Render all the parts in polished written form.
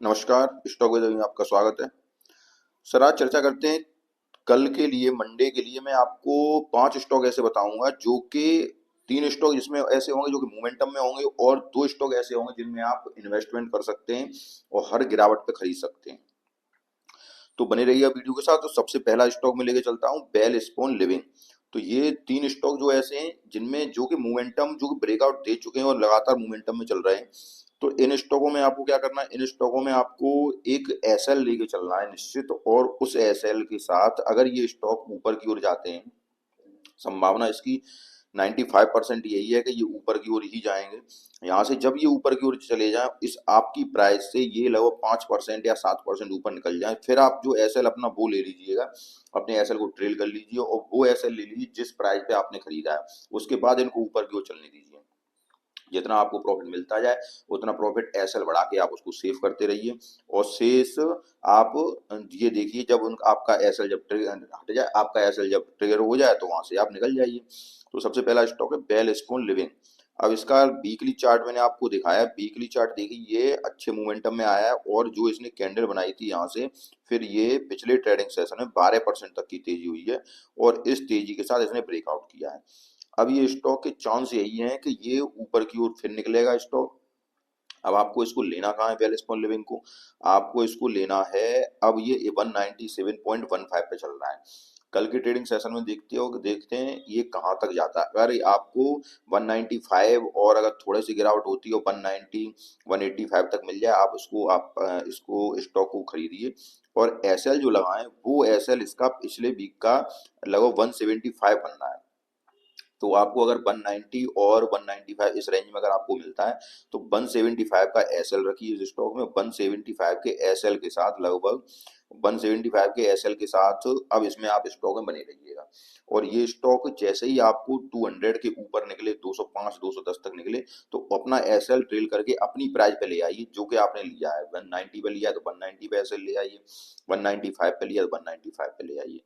नमस्कार, stock with में आपका स्वागत है। सर आज चर्चा करते हैं कल के लिए मंडे के लिए मैं आपको 5 स्टॉक ऐसे बताऊंगा जो कि 3 स्टॉक जिसमें ऐसे होंगे जो कि मोमेंटम में होंगे और 2 स्टॉक ऐसे होंगे जिनमें आप इन्वेस्टमेंट कर सकते हैं और हर गिरावट पे खरीद सकते हैं। तो बने रहिए आप वीडियो के साथ। तो सबसे पहला स्टॉक में लेके चलता हूँ बेल स्पोन लिविंग। तो ये 3 स्टॉक जो ऐसे हैं जिनमें जो कि मोमेंटम जो कि ब्रेकआउट दे चुके हैं और लगातार मोमेंटम में चल रहे हैं। तो इन स्टॉकों में आपको क्या करना है, इन स्टॉकों में आपको एक एसएल लेके चलना है निश्चित, और उस एसएल के साथ अगर ये स्टॉक ऊपर की ओर जाते हैं, संभावना इसकी 95% यही है कि ये ऊपर की ओर ही जाएंगे। यहाँ से जब ये ऊपर की ओर चले जाएं, इस आपकी प्राइस से ये लगभग 5% या 7% ऊपर निकल जाए, फिर आप जो एसएल अपना वो ले लीजिएगा, अपने एसएल को ट्रेल कर लीजिए और वो एसएल ले लीजिए जिस प्राइस पे आपने खरीदा है। उसके बाद इनको ऊपर की ओर चलने दीजिए। जितना आपको प्रॉफिट मिलता जाए उतना प्रॉफिट एसएल बढ़ा के आप उसको सेव करते रहिए। और शेष आप ये देखिए, जब उन आपका एसएल जब ट्रिगर हट जाए, आपका एसएल जब ट्रिगर हो जाए तो वहां से आप निकल जाइए। तो सबसे पहला स्टॉक है बेल स्पोन लिविंग। अब इसका वीकली चार्ट मैंने आपको दिखाया। वीकली चार्ट देखिए, ये अच्छे मोमेंटम में आया है और जो इसने कैंडल बनाई थी यहाँ से, फिर ये पिछले ट्रेडिंग सेशन में 12% तक की तेजी हुई है और इस तेजी के साथ इसने ब्रेकआउट किया है। अब ये स्टॉक के चांस यही हैं कि ये ऊपर की ओर फिर निकलेगा स्टॉक। अब आपको इसको लेना कहाँ है बेल स्पॉन लिविंग को? आपको इसको लेना है, अब ये 197.15 पे चल रहा है। कल के ट्रेडिंग सेशन में देखते हैं ये कहाँ तक जाता है। अगर ये आपको 195 और अगर थोड़ी सी गिरावट होती है 190 185 तक मिल जाए, आप इसको स्टॉक को खरीदिए। और एसएल जो लगाएं वो एसएल इसका पिछले वीक का लगभग 175 बनना है। तो आपको अगर 190 और 195 इस रेंज में अगर आपको मिलता है तो 175 का एसएल रखिए इस स्टॉक में। 175 के एसएल के साथ लगभग 175 के एसएल के साथ अब इसमें आप स्टॉक में बने रहिएगा। और ये स्टॉक जैसे ही आपको 200 के ऊपर निकले, 205 210 तक निकले, तो अपना एसएल ट्रेल करके अपनी प्राइस पे ले आइए जो कि आपने लिया है। 190 पे लिया है तो 190 पे एसएल ले आइए, 195 पे लिया तो 195 पे ले आइए।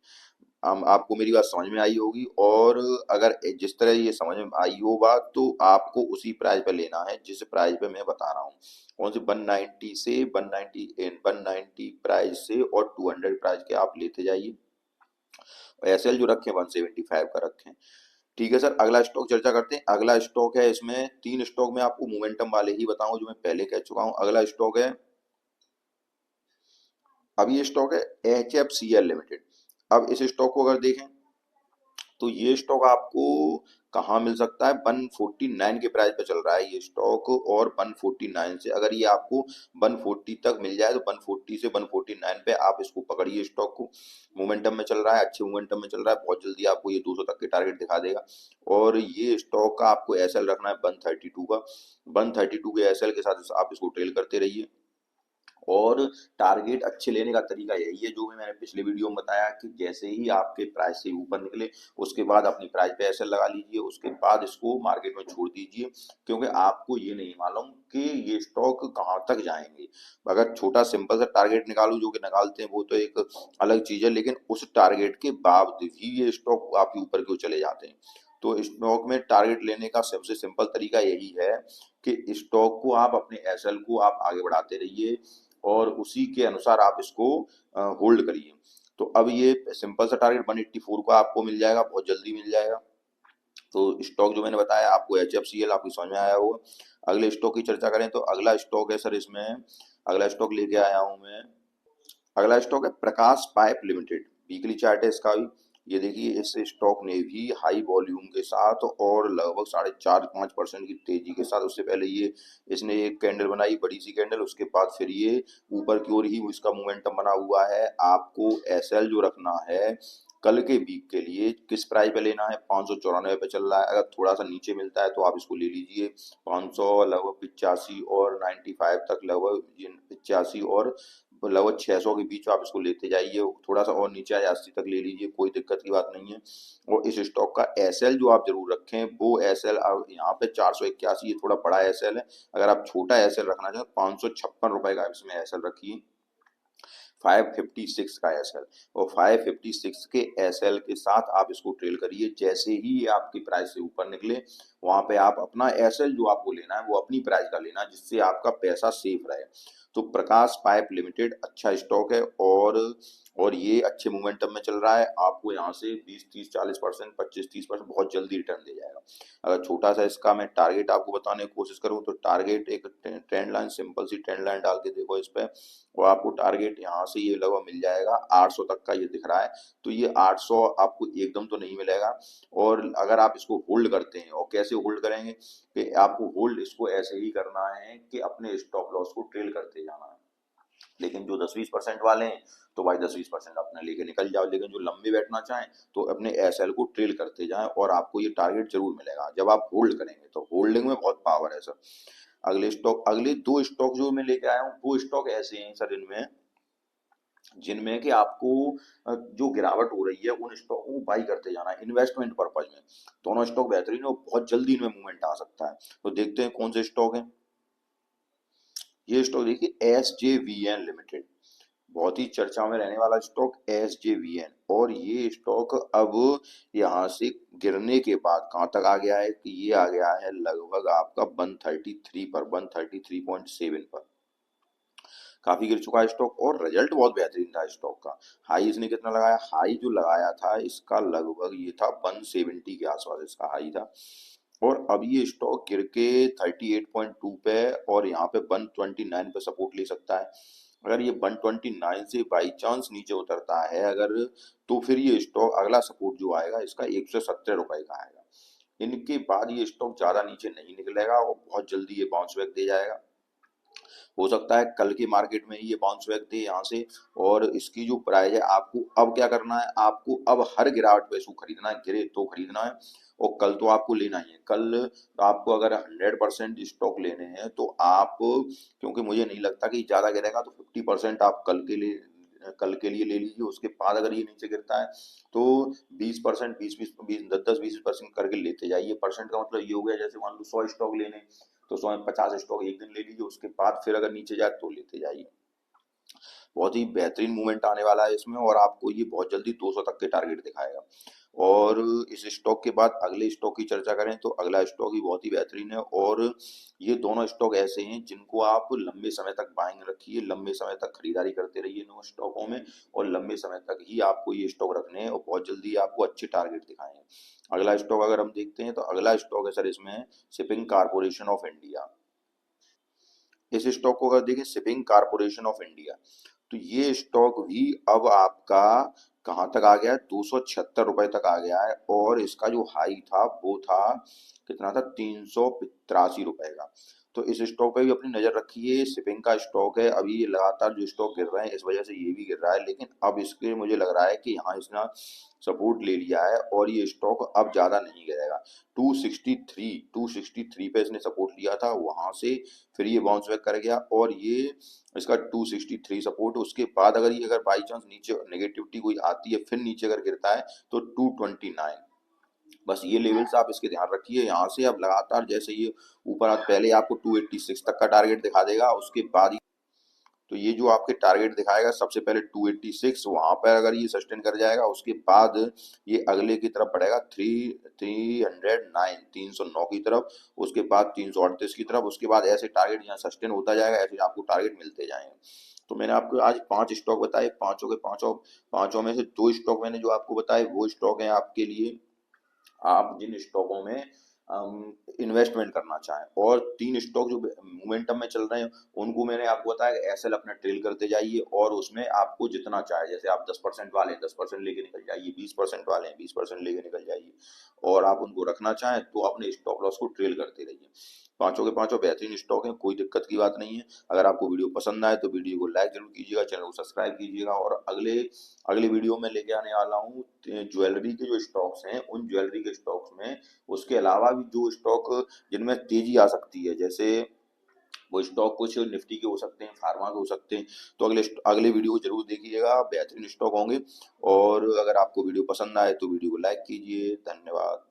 आपको मेरी बात समझ में आई होगी। और अगर जिस तरह ये समझ में आई हो बात, तो आपको उसी प्राइस पे लेना है जिस प्राइस पे मैं बता रहा हूँ। कौन सी? 190 से 190 प्राइस से और 200 प्राइस के आप लेते जाइए। एसएल जो रखें 175 का रखें। ठीक है सर, अगला स्टॉक चर्चा करते हैं। अगला स्टॉक है, इसमें 3 स्टॉक में आपको मोमेंटम वाले ही बताऊं जो मैं पहले कह चुका हूँ। अगला स्टॉक है, अब ये स्टॉक है H F C L limited. अब इस स्टॉक को अगर देखें तो ये स्टॉक आपको कहाँ मिल सकता है? 149 के प्राइस पे चल रहा है ये स्टॉक। और 149 से अगर ये आपको 140 तक मिल जाए तो 140 से 149 पे आप इसको पकड़िए स्टॉक को। मोमेंटम में चल रहा है, अच्छे मोमेंटम में चल रहा है, बहुत जल्दी आपको ये 200 तक के टारगेट दिखा देगा। और ये स्टॉक का आपको एसएल रखना है 132 का। 132 के एसएल के साथ आप इसको ट्रेल करते रहिए। और टारगेट अच्छे लेने का तरीका यही है जो भी मैंने पिछले वीडियो में बताया कि जैसे ही आपके प्राइस से ऊपर निकले उसके बाद अपनी प्राइस पे ऐसे लगा लीजिए, उसके बाद इसको मार्केट में छोड़ दीजिए। क्योंकि आपको ये नहीं मालूम कि ये स्टॉक कहाँ तक जाएंगे। अगर छोटा सिंपल सा टारगेट निकालू जो कि निकालते हैं वो तो एक अलग चीज है, लेकिन उस टारगेट के बावजूद ही ये स्टॉक आपके ऊपर क्यों चले जाते हैं। तो स्टॉक में टारगेट लेने का सबसे सिंपल तरीका यही है कि स्टॉक को आप अपने एसएल को आप आगे बढ़ाते रहिए और उसी के अनुसार आप इसको होल्ड करिए। तो अब ये सिंपल सा टारगेट 184 का आपको मिल जाएगा, बहुत जल्दी मिल जाएगा। तो स्टॉक जो मैंने बताया आपको एच एफ सी एल आपकी समझ में आया होगा। अगले स्टॉक की चर्चा करें तो अगला स्टॉक है सर, इसमें अगला स्टॉक लेके आया हूं मैं। अगला स्टॉक है प्रकाश पाइप लिमिटेड। वीकली चार्ट है इसका भी। ये देखिए, इस स्टॉक ने भी हाई वॉल्यूम के साथ और लगभग 4.5-5% की तेजी के साथ, उससे पहले ये इसने एक कैंडल बनाई, बड़ी सी कैंडल, उसके बाद फिर ये ऊपर की ओर ही इसका मोमेंटम बना हुआ है। आपको एसएल जो रखना है कल के वीक के लिए किस प्राइस पे लेना है? 594 पे चल रहा है। अगर थोड़ा सा नीचे मिलता है तो आप इसको ले लीजिए। 500 लगभग 85 और 95 तक, लगभग 85 और लगभग 600 के बीच आप इसको लेते जाइए। थोड़ा सा और नीचे आए 80 तक ले लीजिए, कोई दिक्कत की बात नहीं है। और इस स्टॉक का एसएल जो आप जरूर रखें, वो एसएल यहाँ पे 481, ये थोड़ा बड़ा एसएल है। अगर आप छोटा एसएल रखना चाहें 556 रुपए का इसमें एसएल रखिए। 556 का एसएल, और 556 के एसएल के साथ आप इसको ट्रेल करिए। जैसे ही ये आपकी प्राइस से ऊपर निकले, वहां पे आप अपना एसएल जो आपको लेना है वो अपनी प्राइस का लेना, जिससे आपका पैसा सेफ रहे। तो प्रकाश पाइप लिमिटेड अच्छा स्टॉक है, और ये अच्छे मोमेंटम में चल रहा है। आपको यहाँ से 20-30-40%, 25-30% बहुत जल्दी रिटर्न दे जाएगा। अगर छोटा सा इसका मैं टारगेट आपको बताने की कोशिश करूँ तो टारगेट एक ट्रेंड लाइन, सिंपल सी ट्रेंड लाइन डाल के देखो इस पे, और आपको टारगेट यहाँ से ये लगभग मिल जाएगा 800 तक का, ये दिख रहा है। तो ये 800 आपको एकदम तो नहीं मिलेगा, और अगर आप इसको होल्ड करते हैं, और कैसे होल्ड करेंगे कि आपको होल्ड इसको ऐसे ही करना है कि अपने स्टॉप लॉस को ट्रेल करते जाना है। लेकिन जो 10-20% वाले हैं तो भाई 10-20% अपना लेके निकल जाओ, लेकिन जो लंबे बैठना चाहें तो अपने एसएल को ट्रेल करते जाएं, और आपको ये टारगेट जरूर मिलेगा जब आप होल्ड करेंगे। तो होल्डिंग में बहुत पावर है सर। अगले स्टॉक, अगले दो स्टॉक जो मैं लेके आया हूँ, वो स्टॉक ऐसे हैं सर इनमें, जिनमें कि आपको जो गिरावट हो रही है उन स्टॉकों को बाई करते जाना है इन्वेस्टमेंट पर्पज में। दोनों स्टॉक बेहतरीन है और बहुत जल्दी इनमें मूवमेंट आ सकता है। तो देखते हैं कौन से स्टॉक है। ये स्टॉक देखिए, S J V N limited, बहुत ही चर्चा में रहने वाला stock S J V N. और ये स्टॉक अब यहाँ से गिरने के बाद कहाँ तक आ गया है कि ये आ गया है लगभग आपका 133 पर, 133.7 पर। काफी गिर चुका है स्टॉक, और रिजल्ट बहुत बेहतरीन था स्टॉक का। हाई इसने कितना लगाया, हाई जो लगाया था इसका लगभग ये था 170 के आसपास इसका हाई था। और अब ये स्टॉक गिर के 38.2 पे, और यहाँ पे 129 पे सपोर्ट ले सकता है। अगर ये 129 से बाई चांस नीचे उतरता है अगर, तो फिर ये स्टॉक अगला सपोर्ट जो आएगा इसका 170 रुपए का आएगा। इनके बाद ये स्टॉक ज्यादा नीचे नहीं निकलेगा और बहुत जल्दी ये बाउंस बैक दे जाएगा। हो सकता है कल के मार्केट में ही ये बाउंस बैक दे यहाँ से। और इसकी जो प्राइस है, आपको अब क्या करना है, आपको अब हर गिरावट पे इसको खरीदना है, गिरे तो खरीदना है। और कल तो आपको लेना ही है। कल आपको अगर 100% स्टॉक लेने हैं तो आप, क्योंकि मुझे नहीं लगता कि ज्यादा गिरेगा, तो 50% आप कल के लिए ले लीजिए। उसके बाद अगर ये नीचे गिरता है तो 20%, 10-10, 20% करके लेते जाइए। परसेंट का मतलब ये हो गया, जैसे मान लो 100 स्टॉक लेने, तो 100 में 50 स्टॉक एक दिन ले लीजिए, उसके बाद फिर अगर नीचे जाए तो लेते जाइए। बहुत ही बेहतरीन मूवमेंट आने वाला है इसमें, और आपको ये बहुत जल्दी 200 तक के टारगेट दिखाएगा। और इस स्टॉक के बाद अगले स्टॉक की चर्चा करें तो अगला स्टॉक ही बहुत ही बेहतरीन है। और ये दोनों स्टॉक ऐसे हैं जिनको आप लंबे समय तक बाइंग रखिए, लंबे समय तक खरीदारी करते रहिए इन स्टॉकों में, और लंबे समय तक ही आपको ये स्टॉक रखने हैं, और बहुत जल्दी आपको अच्छे टारगेट दिखाएंगे। अगला स्टॉक अगर हम देखते हैं तो अगला स्टॉक है सर इसमें शिपिंग कारपोरेशन ऑफ इंडिया। इस स्टॉक को अगर देखें, शिपिंग कारपोरेशन ऑफ इंडिया, तो ये स्टॉक भी अब आपका कहाँ तक आ गया है, 276 रुपए तक आ गया है। और इसका जो हाई था वो था कितना था, 383 रुपए का। तो इस स्टॉक पे भी अपनी नजर रखिए। शिपिंग का स्टॉक है, अभी ये लगातार जो स्टॉक गिर रहे हैं इस वजह से ये भी गिर रहा है, लेकिन अब इसके मुझे लग रहा है कि यहाँ इसने सपोर्ट ले लिया है और ये स्टॉक अब ज्यादा नहीं गिरेगा। 263 पे इसने सपोर्ट लिया था, वहां से फिर ये बाउंस बैक कर गया, और ये इसका 263 सपोर्ट। उसके बाद अगर ये अगर बाई चांस नीचे नेगेटिविटी कोई आती है, फिर नीचे अगर गिरता है तो 229। बस ये लेवल्स आप इसके ध्यान रखिए। यहाँ से अब लगातार जैसे ये ऊपर पहले आपको 286 तक का टारगेट दिखा देगा, उसके बाद तो ये जो आपके टारगेट दिखाएगा सबसे पहले 286, वहां पर अगर ये सस्टेन कर जाएगा उसके बाद ये अगले की तरफ बढ़ेगा 309 की तरफ, उसके बाद 338 की तरफ, उसके बाद ऐसे टारगेट यहाँ सस्टेन होता जाएगा, ऐसे आपको टारगेट मिलते जाएंगे। तो मैंने आपको आज 5 स्टॉक बताए, पांचों के पांचों, पांचों में से 2 स्टॉक मैंने जो आपको बताए वो स्टॉक हैं आपके लिए, आप जिन स्टॉकों में इन्वेस्टमेंट करना चाहें। और 3 स्टॉक जो मोमेंटम में चल रहे हैं उनको मैंने आपको बताया, एसएल अपना ट्रेल करते जाइए, और उसमें आपको जितना चाहे, जैसे आप 10% वाले हैं 10% लेके निकल जाइए, 20% वाले हैं 20% लेके निकल जाइए, और आप उनको रखना चाहें तो अपने स्टॉप लॉस को ट्रेल करते रहिए। पांचों के पांचों बेहतरीन स्टॉक हैं, कोई दिक्कत की बात नहीं है। अगर आपको वीडियो पसंद आए तो वीडियो को लाइक जरूर कीजिएगा, चैनल को सब्सक्राइब कीजिएगा। और अगले अगले वीडियो में लेके आने वाला हूँ ज्वेलरी के जो स्टॉक्स हैं, उन ज्वेलरी के स्टॉक्स में उसके अलावा भी जो स्टॉक जिनमें तेजी आ सकती है, जैसे वो स्टॉक कुछ निफ्टी के हो सकते हैं, फार्मा के हो सकते हैं। तो अगले अगले वीडियो को जरूर देखिएगा, बेहतरीन स्टॉक होंगे। और अगर आपको वीडियो पसंद आए तो वीडियो को लाइक कीजिए। धन्यवाद।